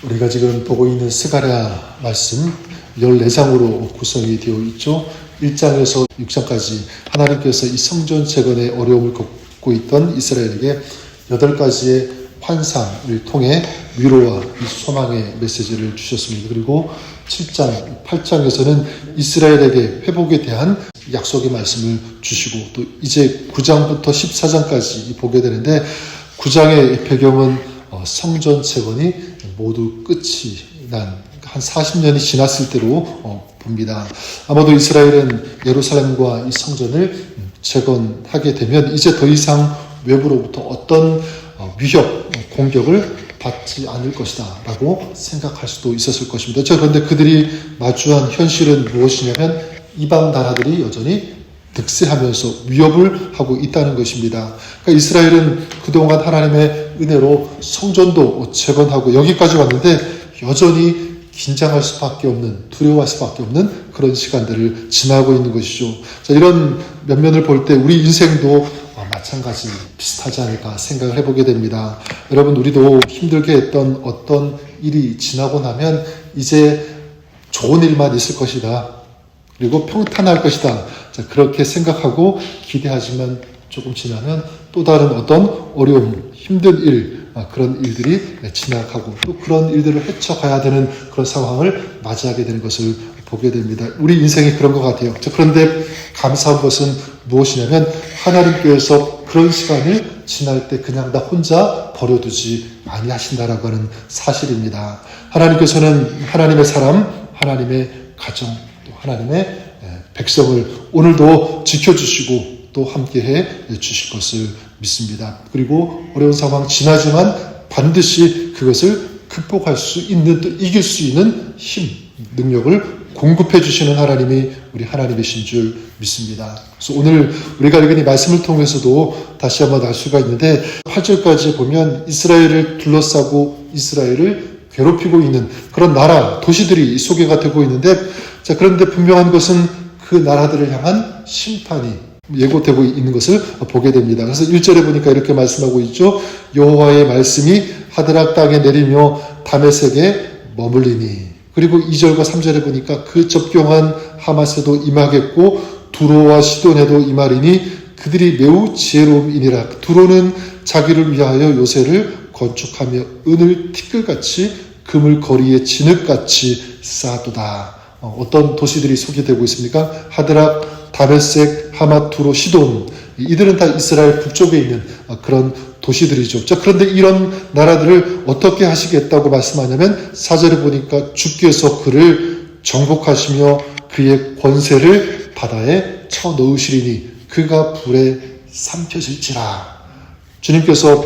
우리가 지금 보고 있는 스가랴 말씀 14장으로 구성이 되어 있죠. 1장에서 6장까지 하나님께서 이 성전 재건의 어려움을 겪고 있던 이스라엘에게 8가지의 환상을 통해 위로와 소망의 메시지를 주셨습니다. 그리고 7장, 8장에서는 이스라엘에게 회복에 대한 약속의 말씀을 주시고 또 이제 9장부터 14장까지 보게 되는데 9장의 배경은 성전 재건이 모두 끝이 난 한 40년이 지났을 때로 봅니다. 아마도 이스라엘은 예루살렘과 이 성전을 재건하게 되면 이제 더 이상 외부로부터 어떤 위협, 공격을 받지 않을 것이다 라고 생각할 수도 있었을 것입니다. 그런데 그들이 마주한 현실은 무엇이냐면 이방 나라들이 여전히 득세하면서 위협을 하고 있다는 것입니다. 그러니까 이스라엘은 그동안 하나님의 은혜로 성전도 재건하고 여기까지 왔는데 여전히 긴장할 수밖에 없는, 두려워할 수밖에 없는 그런 시간들을 지나고 있는 것이죠. 자, 이런 면면을 볼 때 우리 인생도 마찬가지 비슷하지 않을까 생각을 해보게 됩니다. 여러분, 우리도 힘들게 했던 어떤 일이 지나고 나면 이제 좋은 일만 있을 것이다. 그리고 평탄할 것이다. 자, 그렇게 생각하고 기대하지만 조금 지나면 또 다른 어떤 어려움, 힘든 일, 그런 일들이 지나가고 또 그런 일들을 헤쳐가야 되는 그런 상황을 맞이하게 되는 것을 보게 됩니다. 우리 인생이 그런 것 같아요. 자, 그런데 감사한 것은 무엇이냐면 하나님께서 그런 시간을 지날 때 그냥 나 혼자 버려두지 아니하신다라고 하는 사실입니다. 하나님께서는 하나님의 사람, 하나님의 가정, 또 하나님의 백성을 오늘도 지켜주시고 또 함께해 주실 것을 믿습니다. 그리고 어려운 상황 지나지만 반드시 그것을 극복할 수 있는, 또 이길 수 있는 힘, 능력을 공급해 주시는 하나님이 우리 하나님이신 줄 믿습니다. 그래서 오늘 우리가 읽은 이 말씀을 통해서도 다시 한번 알 수가 있는데 8절까지 보면 이스라엘을 둘러싸고 이스라엘을 괴롭히고 있는 그런 나라, 도시들이 소개가 되고 있는데, 자, 그런데 분명한 것은 그 나라들을 향한 심판이 예고되고 있는 것을 보게 됩니다. 그래서 1절에 보니까 이렇게 말씀하고 있죠. 여호와의 말씀이 하드락 땅에 내리며 다메섹에 머물리니. 그리고 2절과 3절에 보니까 그 접경한 하마스도 임하겠고 두로와 시돈에도 임하리니 그들이 매우 지혜로움이니라. 두로는 자기를 위하여 요새를 건축하며 은을 티끌같이 금을 거리에 진흙같이 쌓았도다. 어떤 도시들이 소개되고 있습니까? 하드락, 다메섹, 하맛, 두로, 시돈. 이들은 다 이스라엘 북쪽에 있는 그런 도시들이죠. 자, 그런데 이런 나라들을 어떻게 하시겠다고 말씀하냐면 4절에 보니까 주께서 그를 정복하시며 그의 권세를 바다에 쳐넣으시리니 그가 불에 삼켜질지라. 주님께서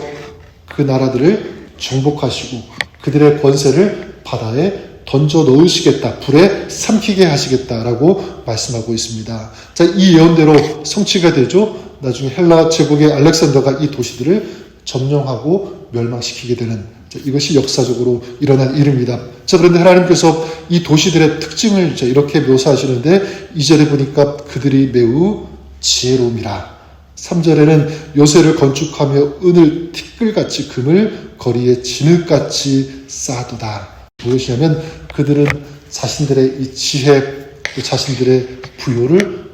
그 나라들을 정복하시고 그들의 권세를 바다에 던져 넣으시겠다, 불에 삼키게 하시겠다라고 말씀하고 있습니다. 자, 이 예언대로 성취가 되죠. 나중에 헬라 제국의 알렉산더가 이 도시들을 점령하고 멸망시키게 되는, 자, 이것이 역사적으로 일어난 일입니다. 자, 그런데 하나님께서 이 도시들의 특징을 이렇게 묘사하시는데 2절에 보니까 그들이 매우 지혜로움이라. 3절에는 요새를 건축하며 은을 티끌같이 금을 거리에 진흙같이 쌓아도다. 무엇이냐면 그들은 자신들의 이 지혜, 자신들의 부요를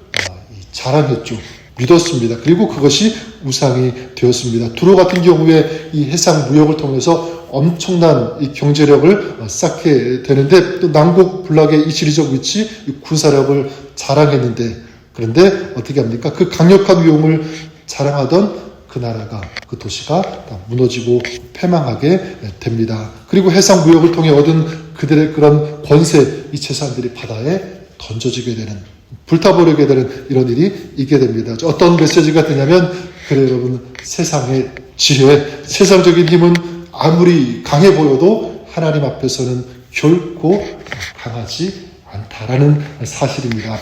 자랑했죠. 믿었습니다. 그리고 그것이 우상이 되었습니다. 두로 같은 경우에 이 해상 무역을 통해서 엄청난 이 경제력을 쌓게 되는데 또 남북 블락의 이 지리적 위치, 이 군사력을 자랑했는데, 그런데 어떻게 합니까? 그 강력한 위용을 자랑하던 그 나라가, 그 도시가 다 무너지고 패망하게 됩니다. 그리고 해상 무역을 통해 얻은 그들의 그런 권세, 이 재산들이 바다에 던져지게 되는, 불타버리게 되는 이런 일이 있게 됩니다. 어떤 메시지가 되냐면, 그래 여러분, 세상의 지혜, 세상적인 힘은 아무리 강해 보여도 하나님 앞에서는 결코 강하지 않다라는 사실입니다.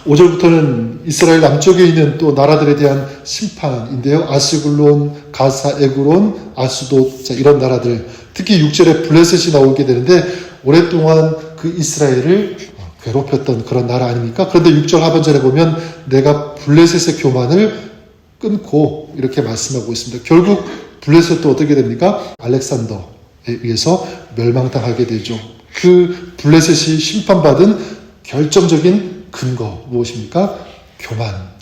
5절부터는 이스라엘 남쪽에 있는 또 나라들에 대한 심판인데요. 아스글론, 가사, 에그론, 아수도, 자, 이런 나라들. 특히 6절에 블레셋이 나오게 되는데 오랫동안 그 이스라엘을 괴롭혔던 그런 나라 아닙니까? 그런데 6절 하반절에 보면 내가 블레셋의 교만을 끊고 이렇게 말씀하고 있습니다. 결국 블레셋도 어떻게 됩니까? 알렉산더에 의해서 멸망당하게 되죠. 그 블레셋이 심판받은 결정적인 근거 무엇입니까?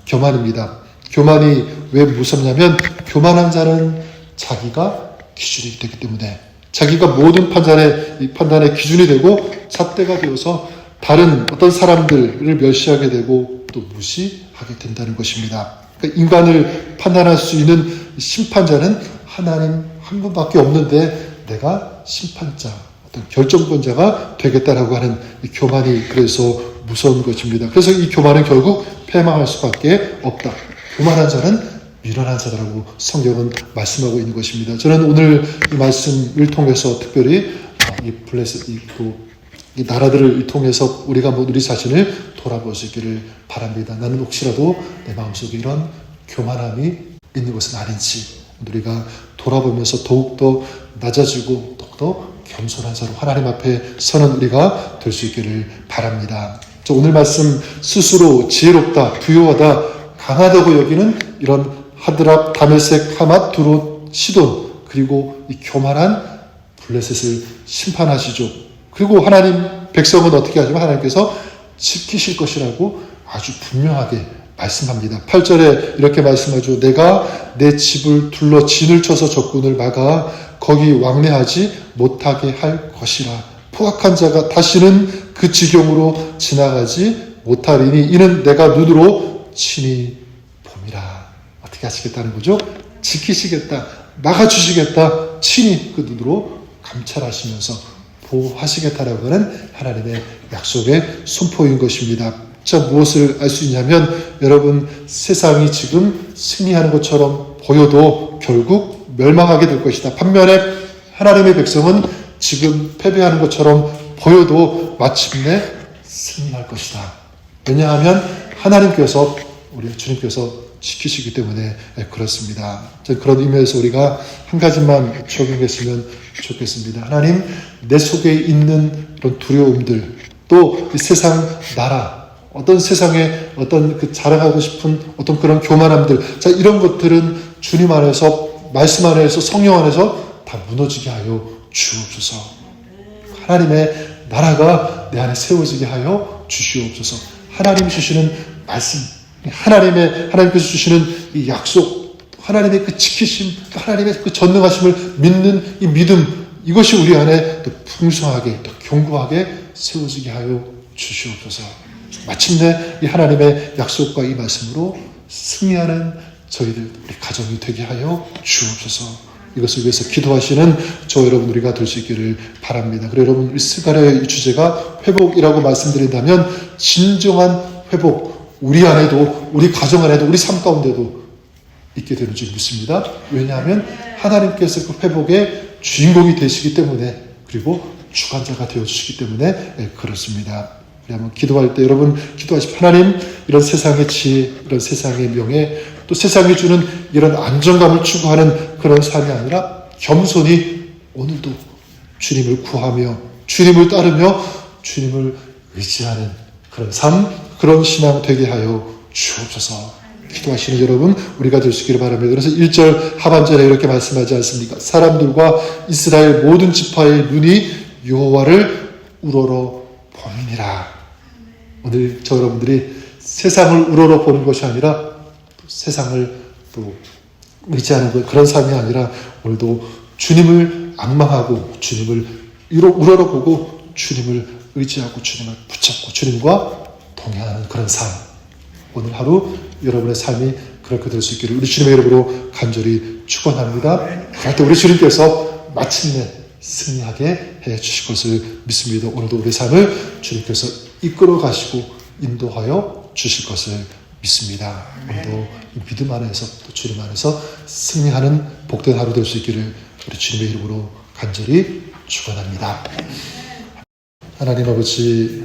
교만입니다. 교만이 왜 무섭냐면 교만한 자는 자기가 기준이 되기 때문에 자기가 모든 판단의 기준이 되고 잣대가 되어서 다른 어떤 사람들을 멸시하게 되고 또 무시하게 된다는 것입니다. 그러니까 인간을 판단할 수 있는 심판자는 하나님 한 분밖에 없는데 내가 심판자, 어떤 결정권자가 되겠다라고 하는 이 교만이 그래서 무서운 것입니다. 그래서 이 교만은 결국 패망할 수밖에 없다. 교만한 자는 미련한 자라고 성경은 말씀하고 있는 것입니다. 저는 오늘 이 말씀을 통해서 특별히 이 블레셋 이 나라들을 통해서 우리가 우리 자신을 돌아보시기를 바랍니다. 나는 혹시라도 내 마음속에 이런 교만함이 있는 것은 아닌지 우리가 돌아보면서 더욱더 낮아지고 더욱더 겸손한 자로 하나님 앞에 서는 우리가 될 수 있기를 바랍니다. 오늘 말씀 스스로 지혜롭다, 부유하다, 강하다고 여기는 이런 하드랍, 다메섹, 하맛, 두롯, 시돈 그리고 이 교만한 블레셋을 심판하시죠. 그리고 하나님 백성은 어떻게 하지만 하나님께서 지키실 것이라고 아주 분명하게 말씀합니다. 8절에 이렇게 말씀하죠. 내가 내 집을 둘러 진을 쳐서 적군을 막아 거기 왕래하지 못하게 할 것이라. 포악한 자가 다시는 그 지경으로 지나가지 못하리니 이는 내가 눈으로 친히 봄이라. 어떻게 하시겠다는 거죠? 지키시겠다, 막아주시겠다, 친히 그 눈으로 감찰하시면서 보호하시겠다라고 하는 하나님의 약속의 선포인 것입니다. 자, 무엇을 알 수 있냐면 여러분 세상이 지금 승리하는 것처럼 보여도 결국 멸망하게 될 것이다. 반면에 하나님의 백성은 지금 패배하는 것처럼 보여도 마침내 승리할 것이다. 왜냐하면 하나님께서 우리 주님께서 지키시기 때문에 그렇습니다. 그런 의미에서 우리가 한 가지만 적용했으면 좋겠습니다. 하나님, 내 속에 있는 그런 두려움들, 또 이 세상 나라, 어떤 세상에 어떤 그 자랑하고 싶은 어떤 그런 교만함들, 자, 이런 것들은 주님 안에서, 말씀 안에서, 성령 안에서 다 무너지게 하여 주옵소서. 하나님의 나라가 내 안에 세워지게 하여 주시옵소서. 하나님이 주시는 말씀, 하나님께서 주시는 이 약속, 하나님의 그 지키심, 하나님의 그 전능하심을 믿는 이 믿음, 이것이 우리 안에 또 풍성하게, 또 견고하게 세워지게 하여 주시옵소서. 마침내 이 하나님의 약속과 이 말씀으로 승리하는 저희들, 우리 가정이 되게 하여 주옵소서. 이것을 위해서 기도하시는 저 여러분 우리가 될 수 있기를 바랍니다. 그리고 여러분 이 스가랴의 이 주제가 회복이라고 말씀드린다면 진정한 회복, 우리 안에도, 우리 가정 안에도, 우리 삶 가운데도 있게 되는 줄 믿습니다. 왜냐하면 하나님께서 그 회복의 주인공이 되시기 때문에, 그리고 주관자가 되어주시기 때문에 그렇습니다. 우리 한번 기도할 때 여러분 기도하십시오. 하나님, 이런 세상의 지혜, 이런 세상의 명예, 또 세상이 주는 이런 안정감을 추구하는 그런 삶이 아니라 겸손히 오늘도 주님을 구하며 주님을 따르며 주님을 의지하는 그런 삶, 그런 신앙 되게 하여 주옵소서. 기도하시는 여러분 우리가 될 수 있기를 바랍니다. 그래서 1절 하반절에 이렇게 말씀하지 않습니까? 사람들과 이스라엘 모든 지파의 눈이 여호와를 우러러 보느니라. 오늘 저 여러분들이 세상을 우러러 보는 것이 아니라 세상을 또 의지하는 그런 삶이 아니라 오늘도 주님을 앙망하고 주님을 우러러 보고 주님을 의지하고 주님을 붙잡고 주님과 동행하는 그런 삶. 오늘 하루 여러분의 삶이 그렇게 될 수 있기를 우리 주님의 이름으로 간절히 축원합니다. 그럴 때 우리 주님께서 마침내 승리하게 해 주실 것을 믿습니다. 오늘도 우리 삶을 주님께서 이끌어 가시고 인도하여 주실 것을 믿습니다. 오늘도 이 믿음 안에서 또 주님 안에서 승리하는 복된 하루 될 수 있기를 우리 주님의 이름으로 간절히 축원합니다. 하나님 아버지,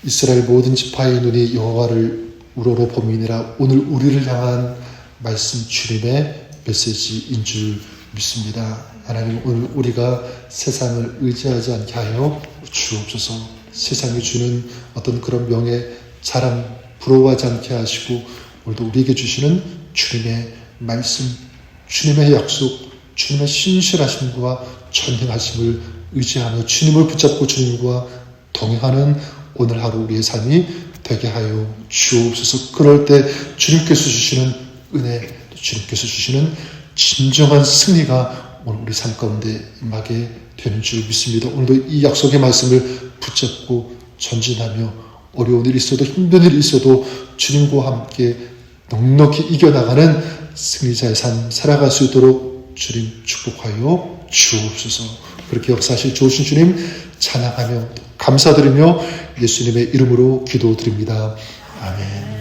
이스라엘 모든 지파의 눈이 여호와를 우러러 봄이니라. 오늘 우리를 향한 말씀 주님의 메시지인 줄 믿습니다. 하나님, 오늘 우리가 세상을 의지하지 않게 하여 주옵소서. 세상이 주는 어떤 그런 명예, 자랑, 부러워하지 않게 하시고 오늘도 우리에게 주시는 주님의 말씀, 주님의 약속, 주님의 신실하심과 전능하심을 의지하며 주님을 붙잡고 주님과 동행하는 오늘 하루 우리의 삶이 되게 하여 주옵소서. 그럴 때 주님께서 주시는 은혜, 주님께서 주시는 진정한 승리가 오늘 우리 삶 가운데 임하게 되는 줄 믿습니다. 오늘도 이 약속의 말씀을 붙잡고 전진하며 어려운 일이 있어도 힘든 일이 있어도 주님과 함께 넉넉히 이겨나가는 승리자의 삶 살아갈 수 있도록 주님 축복하여 주옵소서. 그렇게 역사하실 좋으신 주님 찬양하며 감사드리며 예수님의 이름으로 기도드립니다. 아멘.